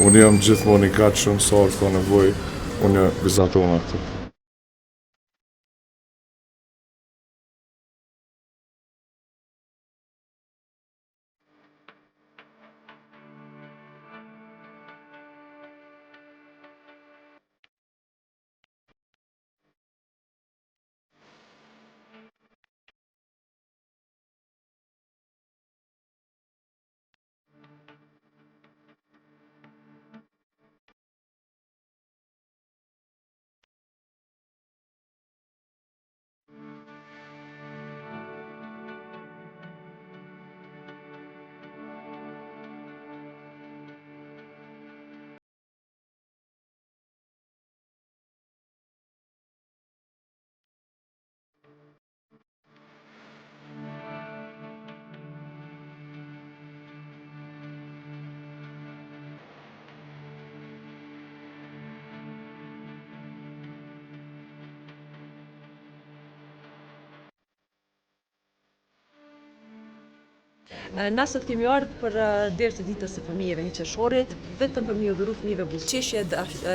unë jam gjithmonë I gatshëm sa ka nevojë, unë vizatona këtë. Na sot kemi ardhur për derë të ditës së fëmijëve një qershorit, vetëm për mi u dhuru fëmijëve buzëqeshje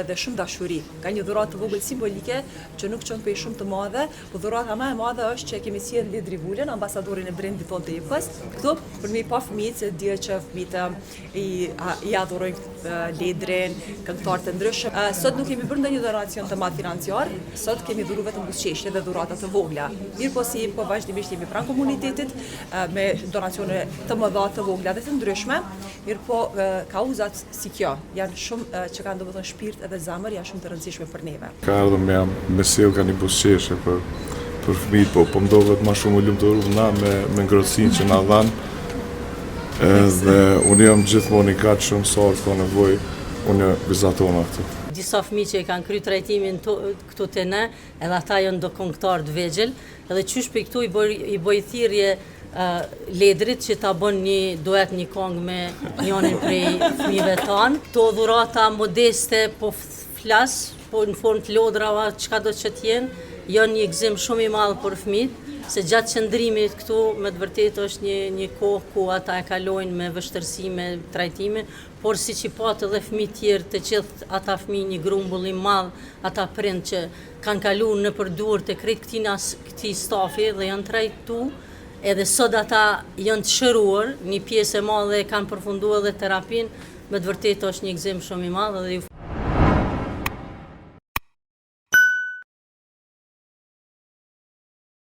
dhe shumë dashuri. Ka një dhuratë të vogël simbolike që nuk çon për shumë të madhe, por dhurata më e madhe është që kemi sjellë Ledri Vulën, ambasadorin e brendit tonë të IPS, këtu për mi pa fëmijët, se dihet që fëmijët I adhurojnë Ledrin, këngëtar të ndryshëm. Sot nuk kemi bërë ndonjë donacion të madh financiar, sot kemi dhuru vetëm buzëqeshje dhe dhurata të vogla. Mirëpo si po vazhdimisht jemi pranë komunitetit me donacione të mëdha të vogla dhe të ndryshme, mirëpo kauzat si kjo janë shumë që kanë domethënë shpirt edhe zemër, janë shumë të rëndësishme për neve. Ka ardhur me sjell ka një buzëqeshje për fëmijët, po mdohet më shumë u lumturum na me ngrohtësinë që na dhanë. Dhe unë jam gjithmonë I gatshëm sa ka nevojë, unë vizatona këtë. Disa fëmijë që kanë kryer trajtimin këtu te ne, edhe ata janë do këngëtar të vegjël, edhe qysh për këtu I bëj thirrje Ledrit që ta bën një duet, një këngë me njërin prej fëmijëve tanë. Këto dhurata modeste po flas, po në formë të lodrava, çka do që t'jenë, janë një gëzim shumë I madh për fëmijët, se gjatë qëndrimit këtu me të vërtetë është një kohë ku ata e kalojnë me vështirësi me trajtime, por siç I patë edhe fëmijë tjerë, të gjithë ata fëmijë një grumbull I madh, ata prind që kanë kaluar nëpër duart e krejt këtij stafi dhe janë trajtuar. Edhe sot ata janë të shëruar, një pjesë e madhe kanë përfunduar edhe terapinë, me të vërtetë është një gëzim shumë I madh dhe